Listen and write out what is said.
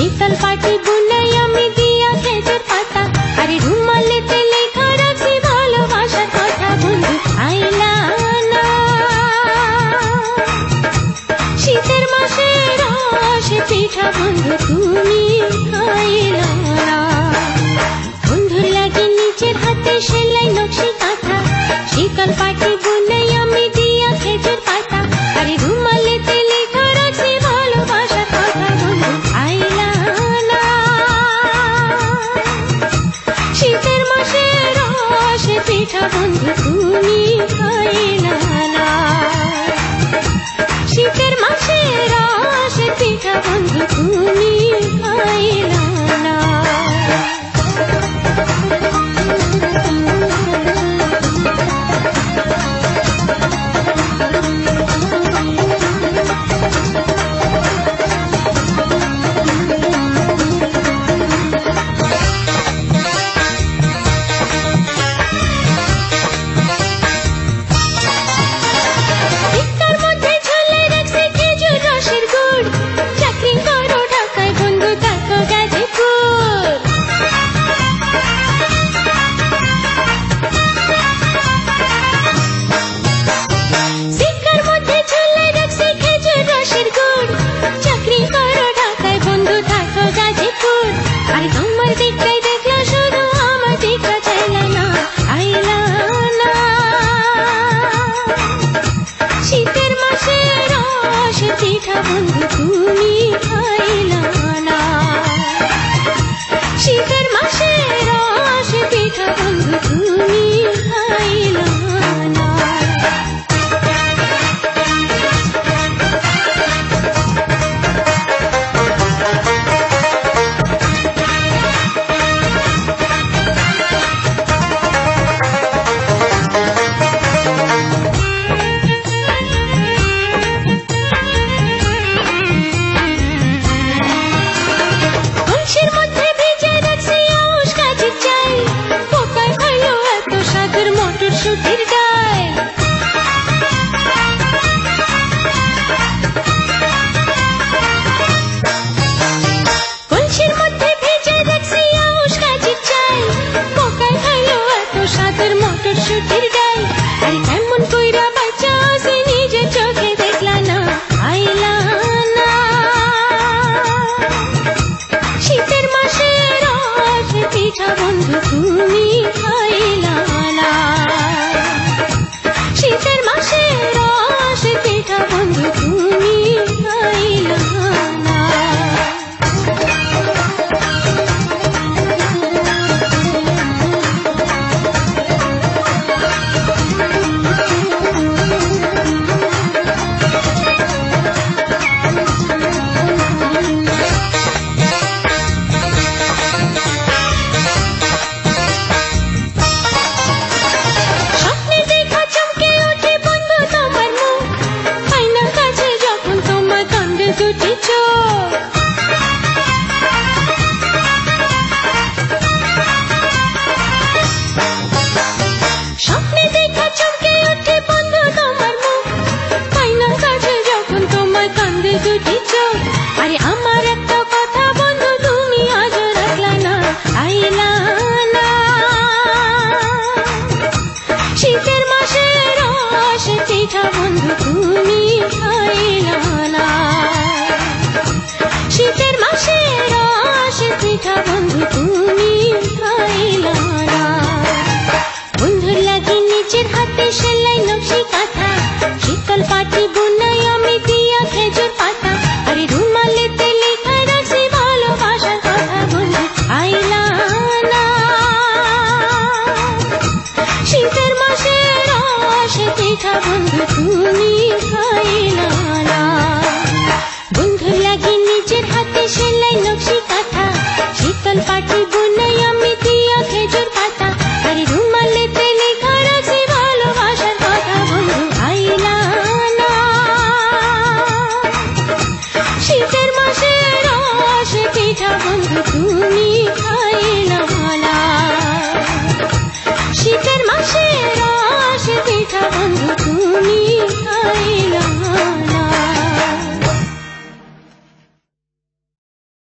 শীতল পাটি বুনাই আমি দিয়া খেজুর পাতা, আরে রুমালেতে লেখা রাখছি ভালোবাসার কথা। বন্ধু আইলা না, শীতের মাসে রসে পিঠা বন্ধু তুমি খাইলা না। বন্ধুর লাগি নিজের হাতে সেলাই নকশি কাঁথা, শীতল পাটি বুনাই আমি দিয়া খেজুর পাতা, আরে রুমালেতে লেখা রাখছি ভালোবাসার কথা। বন্ধু আইলা না, শীতের মাসে রসে পিঠা বন্ধু তুমি খাইলা না। শীতের মাসে রসে পিঠা বন্ধু তুমি খাইলা না। ভিক্ষার মধ্যে ঝোলাই রাখছি খেজুর রসের গুড়, চাকরি করো ঢাকায় বন্ধু থাকো গাজীপুর। ভিক্ষার মধ্যে ঝোলাই রাখছি খেজুর রসের গুড়, চাকরি করো ঢাকায় বন্ধু থাকো গাজীপুর। আরে তোমার দিকটাই দেখলো শুধু আমার দিকটা চাইলা না, আইলা না। শীতের মাসে রসে পিঠা বন্ধু তুমি খাইলা না। শীতের মাসে রসে পিঠা বন্ধু তুমি খাইলা না। কলসির মধ্যে ভিজে রাখছি আউশ কাঠের চাল, পোকায় খাইলো এত সাগর মটরশুটির